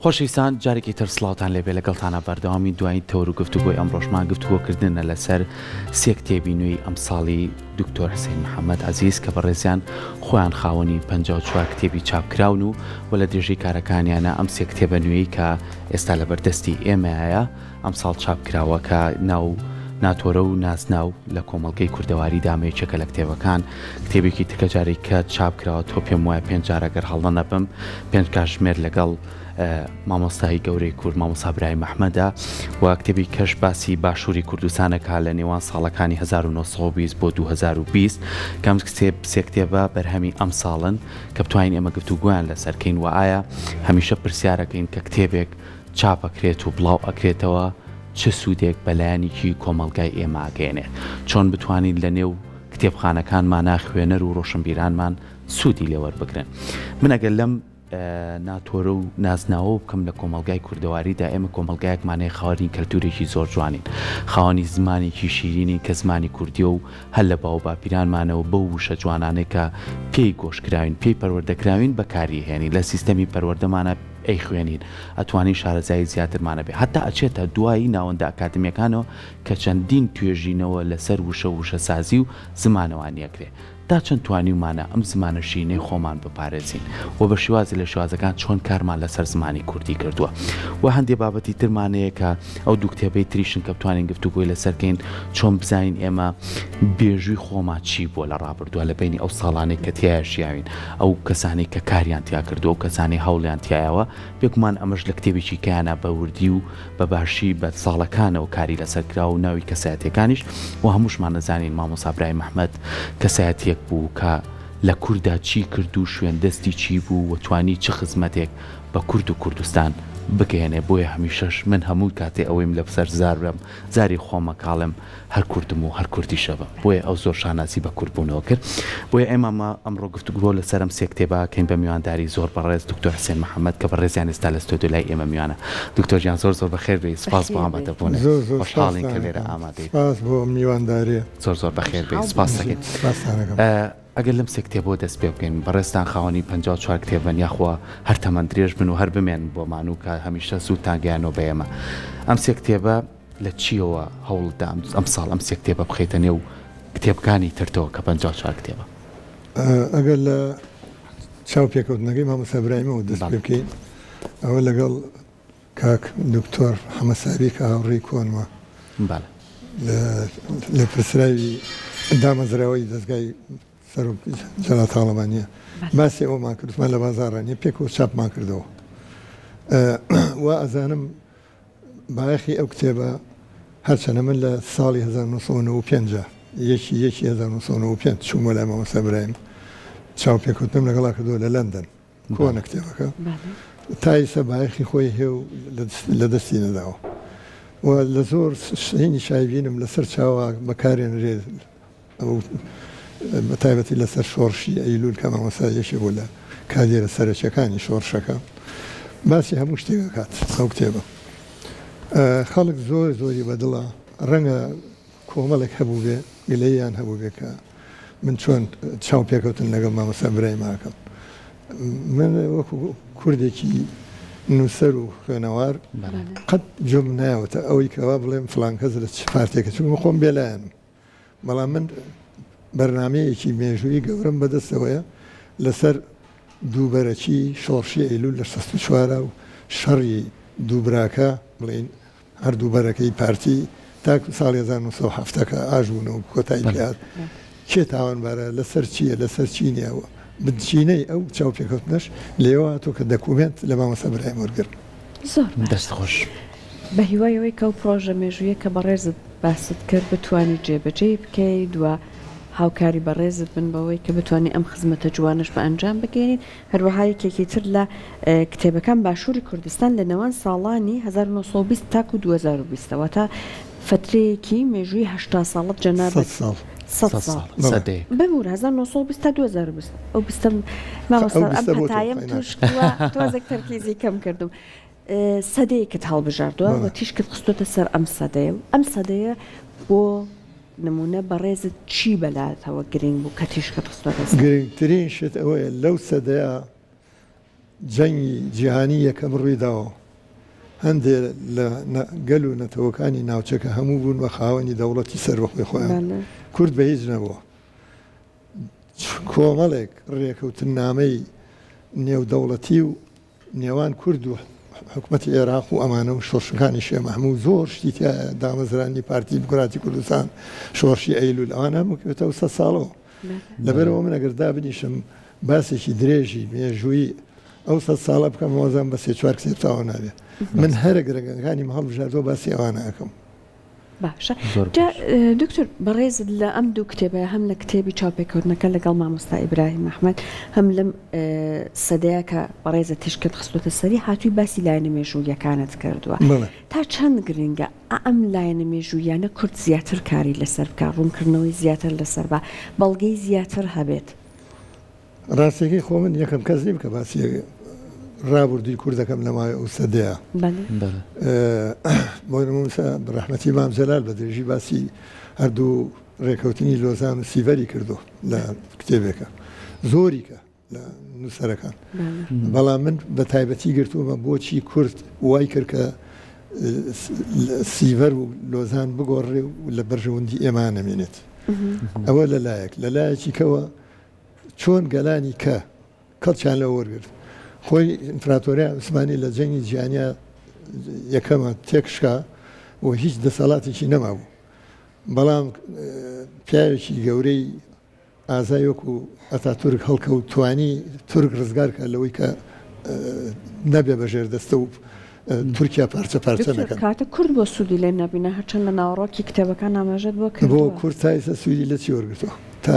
خۆشەویستان جارێکی تر سڵاوتان لێبێ لەگەڵتانە بەردەوامی دوای تەور و گفتوگۆی ئەمڕۆژمان گفتوگۆکردنە لەسەر سێ کتێبی نوێی ئەمساڵی دکتۆر حسین محەممەد عەزیز کە بەڕێزیان خۆیان خاوەنی 54 کتێبی چاپکراون و لە درێژەی کارەکانیانە ئەم سێ کتێبە نوێی کە ئێستا لە بەردەستی ئێمەیە ئەمساڵ چاپکراوە کە ناو ناتۆرە و نازناو لە کۆمەڵگەی کوردەواری دامەیەکێکە لە کتێبەکان کتێبێکی تکە جارێک کە چاپکراوە تۆ پێم وایە 5 جارەگەر هەڵە نەبم 5 کاتژمێر لەگەڵ مامۆستایی گەورەی کورد مامۆستا برای محەممەدا و کتێبی کەش باسی باشووری کوردستانەکە لە نێوان ساڵەکانی 1920 بۆ 2020 کەم کتێب سێ کتێبە بەرهەمی ئەم ساڵن کە بتوانین ئێمە گفتوگویان لەسەرکەین و ئایا هەمیشە پرسیارەکەین کە کتێبێک چاپەکرێت و بڵاو ئەکرێتەوە چه سوودێک بەلایەنێکی کۆمەلگای ئێمە ئاگەێنێت چۆن بتوانین لە نێو کتێبخانەکانمان خوێنەر و ڕۆشنبیرانمان سوودی لێوەربگرن من ئەگەر لەم ناتۆرە و نازناوە بکەم لە کۆمەلگای کوردەواریدا ئێمە کۆمەلگایەکمانەیە خاوەنی کەلتورێکی زۆر جوانین خاوەنی زمانێکی شیرینی کە زمانی کوردیە و هەر لە باو باپیرانمانەوە بەو وشە جوانانێک کە پێی گۆشکراوین پێی پەروەردەکراوین بەکاری هێنین لە سیستەمی پەروەردەمانە ئەی خوێنین ئەتوانین شارەزایی زیاترمانە بێ حتا ئەچێتە دوایی ناوەندە ئەکادمیەکانەوە کە چەندین توێژینەوە لەسەر وشە سازی و زمانەوانیەکرێ تا چەند توانیمانە ئەم زمانە شینەی خۆمان بپارێزین و بە شێوازی لە شێوازەکان چۆن کارمان لەسەر زمانی کوردی کردووە و هەندێک بابەتی ترمانەیە کە ئەو دوو کتێبەی تریشن کە بتوانین گفتوگۆی لەسەرکەین چۆن بزانین ئێمە بێژووی خۆمان چی بووە لە ڕابردووە لە بینی ئەو ساڵانەی کە تیاژیاوین ئەو کەسانی کە کاریان تیا کردو و کەسانی هەوڵیان تایەوە بێگومان ئەمەش لە کتێبێکی کیانە بە وردی و بە باشی بە ساڵەکانەوە کاری لەسەرکرا و ناوی کەسایەتیەکانیش و هەمووشمان نەزانین مامۆستا برای محەممەد کەسایەتیەک بوو کە لە کووردا چی کرد و شوێن دەستی چی بوو و توانی چه خزمەتێک بە کورد و کوردستان بگەێنێ بۆیە هەمیشەش من هەموو کاتێ ئەوەیم لە بسەر زارم زاری خۆمە کاڵم هەر کوردم و هەر کوردی شەوە بۆیە ئەو زۆر شاناسی بە کورتبوونەوە کرد بۆیە ئێمەمە ئەمڕۆ گفتوگۆ لەسەرم سێ کتێبەکەین بە میوانداری زۆر بەڕێز دکتۆر حسین محەممەد کە بەڕێزیان ئێستا لە ستۆدیۆ لای ئێمە میوانە دکتۆر جیان زۆر زۆر بەخێر بێ سپاس بۆ ئامادەبوونە خۆشحاڵین کە لێرە ئامادەیت سپاس بۆ میوانداری زۆر زۆر بەخێر بێ سپاس دەکەین ئەگەر لەم سێ کتێبەوە دەست پێ بکەین بەڕێستان خاوەنی 54 کتێبن یاخوا هەر تەمەند درێژ بن و هەر بمێن بۆمان و کە هەمیشە زووتان گەیانەوە بە ئێمە ئەم سێ کتێبە لە چیەوە هەوڵدا ئەم ساڵ ئەم سێ کتێبە بخەیتە نێو کتێبەکانی ترتەوە کە 54 کتێبە ئەگەر لە چاو پێکەوتنەکەی مامۆستا برایمەوە دەست پێ بکەین ئەوە لەگەڵ کاک دکتۆر حەمەساری کە هاوڕێی کۆنمە لە پرسراوی دامەزراوەی دەستگای سەر و جەلا تاڵەمانیە باسی ئەومان کردمان لە بازاڕانیە پێکەوە چاپمان کردەوە و ئەزانم باەخی ئەو کتێبە هەرچەنە من لە ساڵی 1995 یەکی 1995 چوومە لای مامۆستا برایم چاو پێکەوتنم لەگەڵا کردەوە لە لەندەن کۆنە کتێبەکە تایسە باەخی خۆی هێو لە دەستی نەداوە و لە زۆر شینی شایبینم لەسەر چاوە بەکارێنرێ ئەو بەتایبەتی لەسەر شۆڕشی ئەیلول کە مامۆستا یەکێک بوو لە کادێرە سەرەکیەکانی شۆڕشەکە باسی هەموو شتێک کات ئەو کتێبە خەڵک زۆر زۆری بەدڵە ڕەنگە کۆمەڵێک هەبوو بێ گلەیان هەبوو بێ کە من چۆن چاو پێکەوتن لەگەڵ مامۆستا برای ماکەم من وەکو کوردێکی نووسەر و خوێنەوار قەت جۆم نایەوەتە ئەوەی کەوا بڵێم فڵان کەس لە چ پارتێکە چون خۆم بێلایەنم بەڵام من بەرنامەیەکی مێژووی گەورم بەدەستەوەیە لەسەر دووبەرەکی شۆڕشی ئەیلول لە 64 و شەڕی دووبراکە بڵین هەر دووبەرەکەی پارتی تاکو ساڵی 1970کە ئاژبوونەوە کۆتایی پێات کێ تاوانبارە لەسەر چییە لەسەر چی نییەوە بچینەی ئەو چاو پێکەوتنەش لێەوە هاتۆ کە دەکومنت لە مامۆستا برای وەرگرت زۆر دەستخۆش بە هیوایەوەی کە و پرۆژە مێژوویە کە بەڕێزت باست کرد بتوانی جێبەجێ بکەیت دووە هاوکاری بەڕێزت بن بەوەی کە بتوانانی ئەم خزمەتە جوانش بە ئەنجام بگەێنین هەروەها یەکێکی تر لە کتێبەکان باشووری کوردستان لە نێوان ساڵانی 1920 تاکو 2020ەوە تا فترەیەکی مێژووی 80 ساڵت جەنابەت 100 ساڵ بمور 1920 تا 2020 ئەو بستم مامۆستا ئەم هەتایم توش تۆزێک تەرکیزی کەم کردم سەدەیەکت هەڵبژاردووە و تیشکت خستۆتە سەر ئەم سەدەیە و ئەم سەدەیە بۆ نمونە بەڕێزت چی بەلاتەوە گرنگ بوو کە تیشکت خستۆتە سەر گرنگترین شت ئەوەیە لەو سەدەیە جەنگی جیهانی یەکەم ڕوویداوە هەندێک لە گەل و نەتەوەکانی ناوچەکە هەموو بوون بە خاوەنی دەوڵەتی سەربەخۆی خۆیان کورد بە هیچ نەبووە کۆمەڵێک ڕێکەوتنامەی نێودەوڵەتی و نێوان کورد و حکوومەتی عێراق و ئەمانە و شۆڕشەکانی شێ مەحموود زۆر شتی دامەزرانی پارتی دیموکراتی کوردستان شۆڕشی ئەیلول ئەوانە بکەوێتەوە 100 ساڵەوە لەبەرەوە من ئەگەر دابنیشم باسێکی درێژی مێژووی ئەو 100 ساڵە بکەم وەزان بە 3-4 کتێبتاوە نابێ من هەرە گرەگەکانی هەڵبژاردۆ باسی ئەوانە ئەەکەم باشە دکتۆر بەڕێزت لە ئەم دوو کتێبە هەم لە کتێبی چاوپێکەوتنەکە لەگەڵ مامۆستا ئیبراهیم محمەد هەم لەم سەدەیە کە بەڕێزە تیشکت خستوتە سەری هاتووی باسی لایەنە مێژوویەکانت کردووە تا چەند گرنگە ئەم لایەنە مێژوویانە کورد زیاتر کاری لەسەر بکە ڕوونکردنەوەی زیاتر لەسەر بە بەڵگەی زیاتر هەبێت ڕاستێکی خۆ من یەکەم کەس نیم کە باسی ڕابردووی کوردەکەم لەمای ئەو سەدەیە بۆ نمونسا بەڕەحمەتی مام جەلال بە درێژی باسی هەردوو ڕێکەوتنی لۆزان و سیڤەری کردو لە کتێبێکە زۆری کە لە نووسەرەکان بەڵام من بە تایبەتی گرتوومە بۆچی کورد وای کرد کە سیڤەر و لۆزان بگۆڕێ و لە بەرژەوەندی ئێمە نەمێنێت ئەوە لەلایەکی کەوە چۆن گەلانی کە کەڵچیان لە وەرگرت خۆی ئیمپراتۆریە عوسمانی لە جەنگی جیهانیا یەکەمە تێکشکا و هیچ دەسەڵاتێکی نەمابوو بەڵام پیاوێکی گەورەی ئازای وەکو ئەتاتورک هەڵکەوت توانی تورک ڕزگارکە لەوەی کە نەبێ بەژێر دەستە و تورکیا پارچە نەکەن کاتە کورد بۆ سوودی لێ نەبینە هەرچەند لە ناوەڕۆکی کتێبەکان ئاماژەت بۆ بۆ کورد تایسە سوودی لە چی وەرگرتەوە تا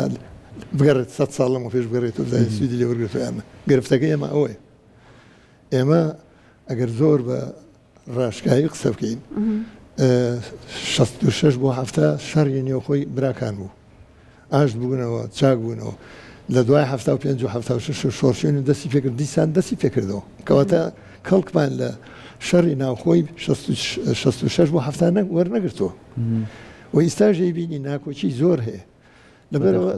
بگەڕێت 100 ساڵ لەمە پێش بگەڕێتەوە زای سوودی لێ وەرگرتەوە یانە گرفتەکە ئێمە ئەوەیە ئێمە ئەگەر زۆر بە ڕاشکایی قسە بکەین 66 بۆ هەفتە شەڕی نێوخۆی براکان بوو ئاشت بوونەوە چاک بوونەوە لە دوای 75 و 76 شۆڕشێن دەستی پێکرد دیسان دەستی پێکردەوە کەواتە کەڵکمان لە شەڕی ناوخۆی 66 بۆ هەفتە وەرنەگرتەوە و ئیستاژەی بینی ناکۆچی زۆر هەیە لەبەرەوە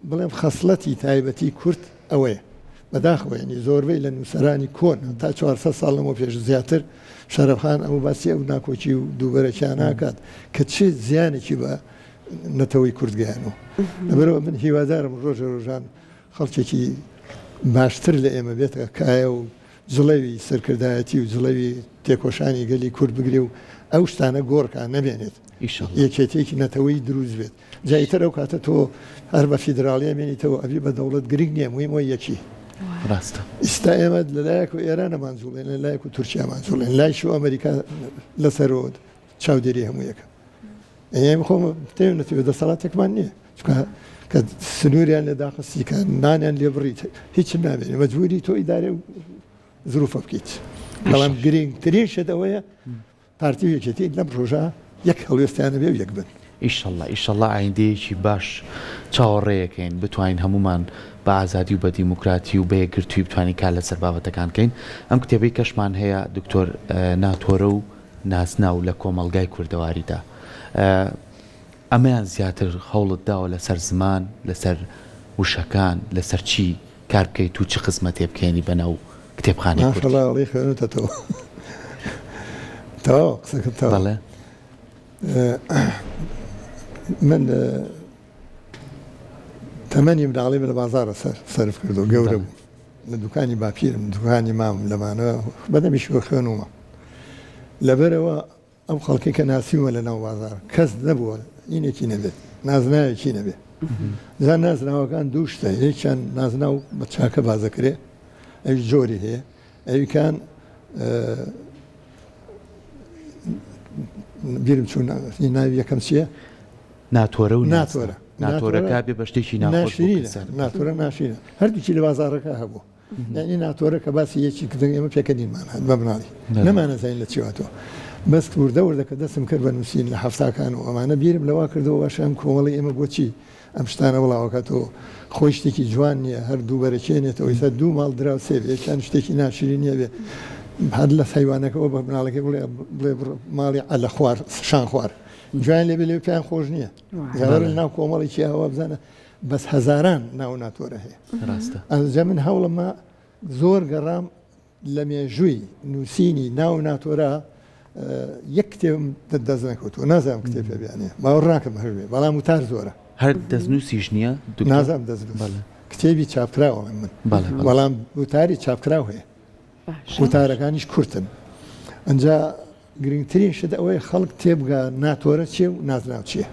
بڵێم خەسڵەتی تایبەتی کورد ئەوەیە بەداخەوە ینی زۆربەی لە نووسەرانی کۆن تا 400 ساڵ لەمە پێش زیاتر شەرەفخان ئەو باسی ئەو ناکۆچی و دووبەرەکیان ناکات کە چه زیانێکی بە نەتەوەی کوردگەیانەوە لەبەرەوە من هیوادارم ڕۆژە ڕۆژان خەڵکێکی باشتر لە ئێمە بێتە کایە و جڵەوی سەرکردایەتی و جڵەوی تێکۆشانی گەلی کورد بگرێ و ئەو شتانە گۆڕکان نەبێنێت یەکێتێکی نەتەوەی دروست بێت جایتر ئەو کاتە تۆ هەر بە فیدراالیە مێنیتەوە ئەبی بە دەوڵەت گرنگ نییە مویمەوە یەکی ڕاستە ئستا ئێمە لەلایەک و ئێرانەمان زوڵێن لەلایەک و تورکیامان زوڵێن لایش و ئەمریکا لەسەرەوە چاودێری هەموو یەکە ئێمە خۆمە تێونەتەوە دەسەڵاتێکمان نییە کە سنووریان لێ داخستی کە نانیان لێ بڕیت هیچ نامێنێ مەجبوری تۆ ئیدارێ و زروفە بکەیت بەڵام گرنگترین شت ئەوەیە پارتی و یەکێتی لەم ڕۆژە یەک هەڵوێستیانە بێ و یەک بن ئیشەڵڵا ئایندەیەکی باش چاوەڕێیەکەین بتوانین هەمومان بە ئازادی و بە دیموکراتی و بە یەکگرتووی بتوانین کار لەسەر بابەتەکان بکەین ئەم کتێبەی کەشمان هەیە دکتۆر ناتۆرە و نازناو لە کۆمەڵگای کوردەواریدا ئەمەیان زیاتر هەوڵت داوە لەسەر زمان لەسەر وشەکان لەسەر چی کار بکەیت و چ خزمەتێ بکەینی بەناو کتێبخانەی کوردی خوێنێتەوە تەواو قسەکەت تەواو من تەمەنی منداڵی لە بازارە سەرف کردو گەورە بوو لە دوکانی باپیرم دوکانی مام لەمانەوە بەدەمیشوە خوێنومە لەبەرەوە ئەو خەڵکی کە ناسیومە لە ناو بازار کەس نەبووە اینێکی نەبێت نازناوێکی نەبێت زان نازناوەکان دوو شتە یەکیان نازناو بە چاکە بازەکرێ ئەوی جۆری هەیە ئەویکان بیرم چوون ناوی یەکەم چییە؟ ناتۆرە و ناتۆرە ناتۆرەکە بێ بە شتێکی ناتۆرە ناشینە هەردووکی لە بازارەکە هەبوو یعنی ناتۆرە کە باسی یەکی کردن ئێمە پێکەنینمان هەت بە بناڵی نەمانەزین لە چیواتەوە بەس وردە وردەکە دەستم کرد بە نووسین لە هەفتاکان و ئەمانە بیرم لەوا کردەوە باشم کۆمەڵی ئێمە بۆچی ئەم شتانە وڵاوەکەتەوە خۆی شتێکی جوان نییە هەر دوو بەرەکێنێتەوە ئێستا دوو ماڵ دراو سێ یەکیان شتێکی ناشرین نییە بێ هەر لە سەیوانەکەەوە بە بناڵەکە بڵێ ماڵی لە خوار شان خوار جوان لێ لێ پێیان خۆش نییە زاوەر ناو کۆمەڵێکی هەوا بزانە بەس هەزاران ناو ناتۆرە هەیە ئەجا من هەوڵەمە زۆر گەڕام لە مێژووی نووسینی ناو ناتۆرا یەک کتێبم دەست نەکەوتووە نازانم کتێب پێبیانێ باوەڕ ناکەم هەروێ بەڵام وتار زۆرە هەر دەستنووسیش نییە نازانم دەست کتێبی چاپکراوە من بەڵام وتاری چاپکراو هەیە وتارەکانیش کورتن ئەنجا گرنگترین شت ئەوەی خەڵک تێبگا ناتۆرە چێ و نازراو چییە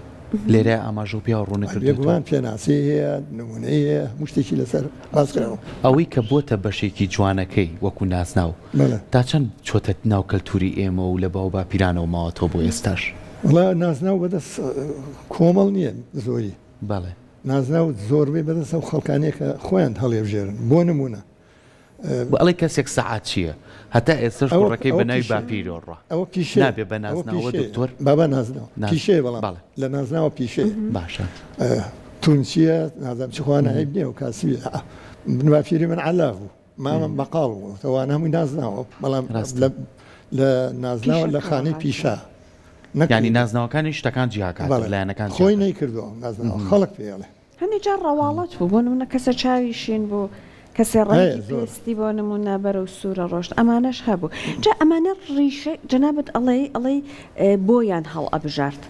لێرە ئاماژە و پیا ڕوونە کردوان پێناسی هەیە نمونەی هەیە شتێکی لەسەر باسکراوە ئەوەی کە بۆتە بەشێکی جوانەکەی وەکو نازناو تا چەند چۆتە ناو کەلتوری ئێمە و لە باو باپیرانەوە ماوەتەوە بۆ ئێستاش وڵا نازناو بەدەست کۆمەڵ نییە زۆری بەڵێ نازناو زۆربەی بەدەست ئەو خەڵکانەیە کە خۆیان هەڵێبژێرن بۆ نمونە ئەڵێ کەسێک سەعات چییە هەتا ئێستش ڕەکەی بە ناوی باپیرۆڕە ئەوە پیشێ نابێ بە نازناوە دکتۆر بابا نازناو پیشێ بەڵام لە نازناوە پیشێ باشە تونسیە نازانم چ خوانە هەیب نییە و کاسبی باپیری من عەلاف بوو مامەم بەقاڵ بوو تەوانە هەمووی نازناوە بەڵام لە نازناوە لە خانەی پیشە ینی نازناوەکانی شتەکان جیاکات لایەنەکان خۆی نەیکردەوە نازناوە خەڵک پێڵێ هەنی جار ڕەواڵەت بوو بۆ نمونە کەسە چاویشین بوو کەسێ ڕێکی پێستی بۆ نمونە بەرە و سوورە ڕۆشت ئەمانەش هەبوو جا ئەمانە ڕیشە جەنابەت ئەڵێ بۆیان هەڵ ئەبژارد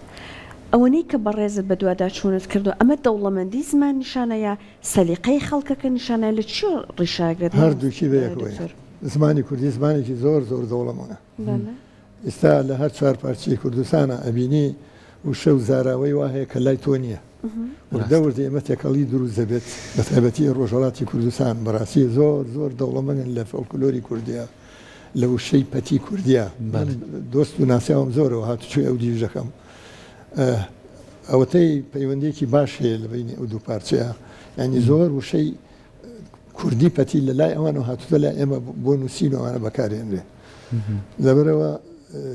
ئەوەنەی کە بەڕێزت بە دووادا چوونت کردو ئەمە دەوڵەمەندی زمان نیشانەیە سەلیقەی خەڵکەکە نیشانە لە چی ڕیشاگرێت هەردووکی بەیەکەوەی زمانی کوردی زمانێکی زۆر زۆر دەوڵەمەنە ئێستا لە هەر چوار پارچەی کوردستانە ئەبینی و شەو زاراوەی وا هەیە کە لای تۆ نییە وردەوردە ئێمە تێکەڵی دروست دەبێت بە تایبەتی ڕۆژهەڵاتی کوردستان بەڕاستی زۆر زۆر دەوڵەمەندن لە فۆلکلۆری کوردیە لە وشەی پەتی کوردیە دۆست و ناسیاوم زۆرەوە هاتوچوی ئەو دیژەکەم ئەوەتەی پەیوەندێکی باش هەیە لە بینی ئەو دوو پارچەیە ینی زۆر وشەی کوردی پەتی لە لای ئەوانە هاتوتە لای ئێمە بۆ نووسینەوەوانە بەکارهێنرێ لەبەرەوە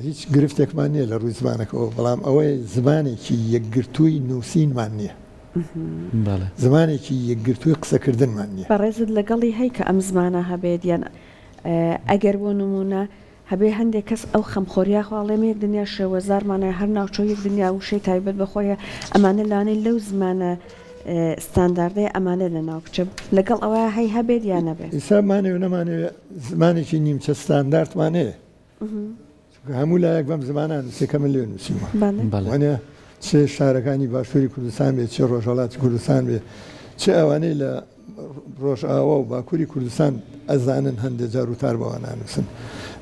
هیچ گرفتێکمان نییە لە ڕووی زمانەکەەوە بەڵام ئەوەی زمانێکی یەکگرتووی نووسینمان نییە زمانێکی یەکگرتووی قسەکردنمان نییە بەڕێزت لەگەڵی هەی کە ئەم زمانە هەبێت یان ئەگەر بۆ نمونە هەبێ هەندێک کەس ئەو خەمخۆریا خواڵێمە یەک دنیا شێوەزارمانە هەر ناوچۆ یەک دنیا وشەی تایبەت بەخۆیە ئەمانە لانەی لەو زمانە ستانداردەیە ئەمانە لە ناوکچە لەگەڵ ئەوە هەی هەبێت یان نەبێت ئیسامانێ و نەمانێ زمانێکی نیمچە ستانداردمانەیە هەموو لایەک بەم زمانە نووسەکە من لێ نووسیمە وانە چه شارەکانی باشووری کوردستان بێت چه ڕۆژهەڵاتی کوردستان بێت چه ئەوانەی لە ڕۆژئاوا و باکووری کوردستان ئەزانن هەندێک جار وتار بەوانە نووسن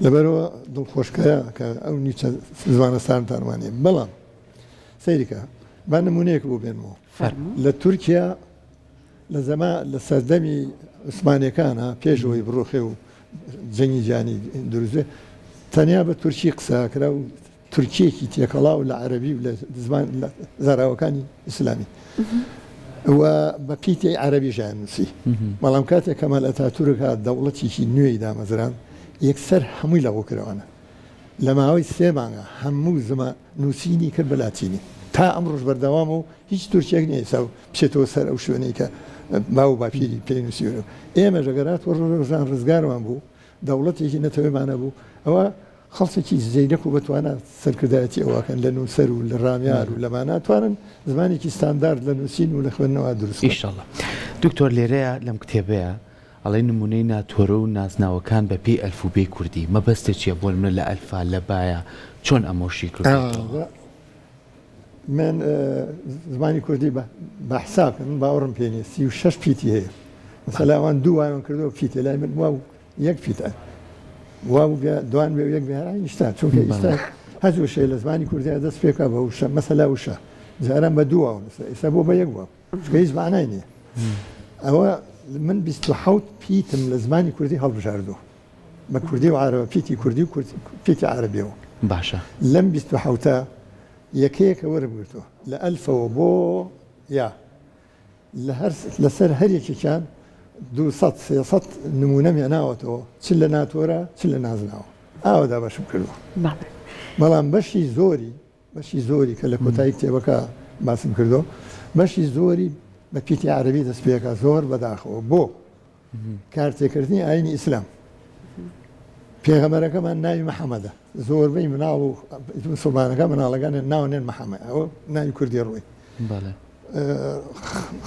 لەبەرەوە دڵخۆشکەیە کە ئەو نیچە زمانە ستانداردمانەیە بەڵام سەیریکە با نمونەیەک بۆ بێنمەوە لە تورکیا لە سەردەمی عوسمانیەکانە پێشەوەی بڕۆخێ و جەنگی جیهانی دروستێ تەنیا بە تورکی قسەکرا و تورکیەکی تێکەڵا و لە عەرەبی و لە زمان زاراوەکانی ئیسلامی و بە پیتی عەرەبی ژیان نووسی بەڵام کاتێک کەمال ئەتاتورکە دەوڵەتێکی نوێی دامەزران یەکسەر هەمووی لەغۆکرەوەنە لە ماوەی سێ مانگە هەموو زمان نووسینی کرد بە لاتینی تا ئەم ڕۆژ بەردەوام و هیچ تورکێک نییە ئێستا بچێتەوە سەر ئەو شوێنەی کە باو باپیری پێی نووسیوە ئێمە ژەگەرات ڕۆژان ڕزگارمان بوو دەوڵەتێکی نەتەوەیمانە بوو ئەوە خەڵکێکی زەیدەک و بەتوانە سەرکردایەتی ئەوەکەن لە نووسەر و لە ڕامیار و لەمانە توانن زمانێکی ستاندارد لە نووسین و لە خوێندنەوە دروست ئینشاءڵڵا دکتۆر لێرەیە لەم کتێبەیە ئەڵێ نمونەی ناتۆرە و نازناوەکان بە پێی ئەلفوبێی کوردی مەبەستە چییە بۆ منە لە ئەلفا لە بایە چۆن ئەمۆشی کردەوە من زمانی کوردی بە حسابکە من باوەڕم پێ نییە 36 پیتی هەیە مەسەلا ئەوان دوو وایان کردەوە پیتێ لای من وا یەک پیتە دوان بێ یەک بێ نیشتا چونکە ئێستا هەزوو شێ لە زمانی کوردیا دەست پێکە بە وشە مەسەلا وشە جاران بە دووە ئێستا بۆ بە یەک وە چکە هیچ معنای نییە ئەوە من 27 پیتم لە زمانی کوردی هەڵبژاردووە بە کوردی و عەرەبە پیتی کوردی و پیتی عەرەبیەوە باشە لەم 27 یەکەیەکە وەربگرتووە لە ئەلفەوە بۆ یا لەسەر هەر یەکێکیان 200 نمونەم هێناوەتەوە چ لە ناتۆرە چ لە نازناوە ئاوەدا بەشم کردووە بەڵام بەشی زۆری کە لە کۆتایی کتێبەکە باسم کردەوە بەشی زۆری بە پیتی عەرەبی دەست پێەکە زۆر بەداخەوە بۆ کارتێکردنی ئاینی ئیسلام پێغەمبەرەکەمان ناوی محەممەدە زۆربەی مناڵ و مسڵمانەکە مناڵەکان ناونێن محەممەد ئەوە ناوی کوردی ڕووی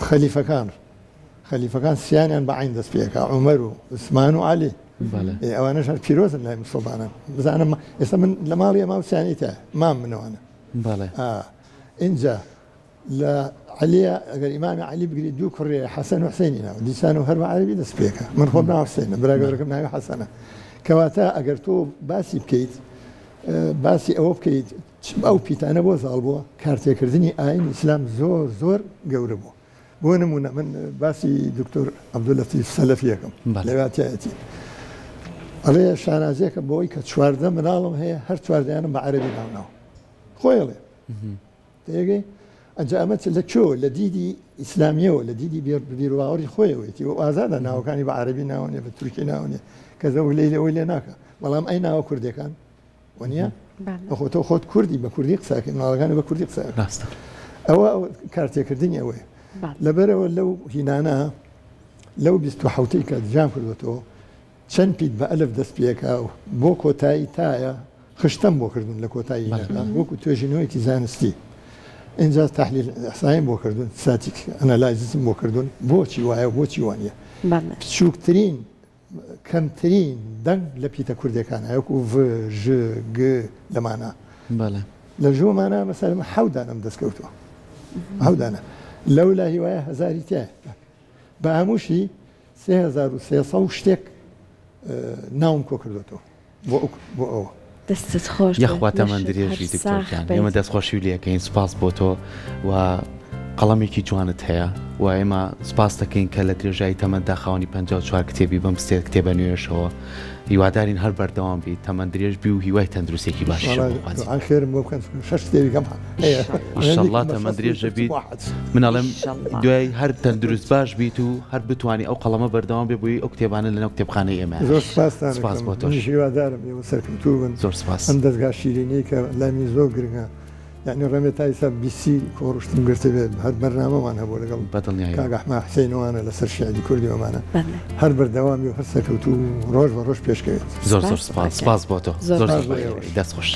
خەلیفەکان خەلیفەکان سییانیان بەعین دەست پێکە عومەر و عوسمان و عەلی ئەوانەش هەر پیرۆزن لای موسڵمانان بزانم ئێستا من لە ماڵی ئەما وسیانی تا مام منەوەنە اینجا لە عەلیە ئەگەر ئیمامی عەلی بگری دوو کوڕێ حەسەن و حوسێنی ناوە دیسان و هەر بە عەرەبی دەست پێکە من خۆم ناو حوسێنە برادەرەکەم ناوی حەسەنە کەواتە ئەگەر تۆ باسی بکەیت باسی ئەوە بکەیت ئەو پیتانە بۆ زاڵ بووە کارتێکردنی ئاین ئیسلام زۆر زۆر گەورە بوو بۆ نمونە من باسی دکتۆر عەبدولەتیف سەلەفیەکەم لەواتایەتی ئەڵێ شانازیەکە بۆی کە چواردە مناڵم هەیە هەر چواردەیانم بە عەرەبی ناوناوە خۆیڵێ تێگەی ئەنجا ئەمە لە چۆ لە دیدی ئیسلامیەوە لە دیدی بیرواوەری خۆیەوەیەتی و ئازادە ناوەکانی بە عەرەبی ناوەنێ بە تورکی ناوەنێ کە زەو لەوەی لێ ناکە بەڵام ئەی ناوە کوردەکان وەنیە بەخۆتەوە خۆت کوردی بە کوردی قساکەی مناڵەکانی بە کوردی قسە ئەوە کارتێکردنی ئەوەیە لەبەرەوە لەو هینانە لەو 27ی کە جام کردوەوە چەند پیت بە ئەلف دەست پێکا و بۆ کۆتایی تایە خشتم بۆ کردوون لە کۆتایی وەکو توێژینەوەیکی زانستی اینجا تحلیل ئەحسایم بۆ کردوون ساتیک ئەنالایزم بۆ کردوون بۆچی وایە بۆچی وانە بچووکترین کەمترین دەنگ لە پیتە کوردەکانە وەکو ژ گ لەمانە لە ژۆمانە مەسەلەن حەودانم دەستکەوتووە حەودانە لەو لا هیوایە هەزاری تایە بە هەمووشی 3300 شتێک ناوم کۆ کردوێتەوە بۆ ئەوە دەستت خۆش یەخوا تەمەندرێژی دکتۆرجان ئێمە دەستخۆشی و لەکەین سپاس بۆ تۆ و قەڵەمێکی جوانت هەیە و ئێمە سپاس دەکەین کە لە درێژایی تەمەندا خاوەنی 54 کتێبی بەم کتێبە نوێشەوە هیوادارین هەر بەردەوام بیت تەمەندرێژ بی و هیوای تەندروستێکی باشی خێرم بۆ بکەن 6 کتێبی کەم ئینشەڵڵا تەمەندرێژە بیت منەڵێم دوای هەر تەندروست باش بیت و هەر بتوانی ئەو قەڵەمە بەردەوام بێ بووی ئەو کتێبانە لەناو کتێبخانەی ئێمە زۆر سپاس بۆ تۆش هیوادارم ئێوە سەرکەوتوو بن زۆر سپاس ئەم دەستگا شیرینەی کە لامی زۆر گرنگە یعنی ڕێمێ تایسا بیسی کۆڕشتم گرتە بێت هەر بەرنامەمان هەبوو لەگەڵ کاگەحما حسینەوانە لەسەر شیعری کوردی ئەمانە هەر بەردەوامی و هەر سەرکەوتوو ڕۆژ بە ڕۆژ پێشکەوێت زۆر زۆر سپاس بۆ تۆ زۆر دەستخۆش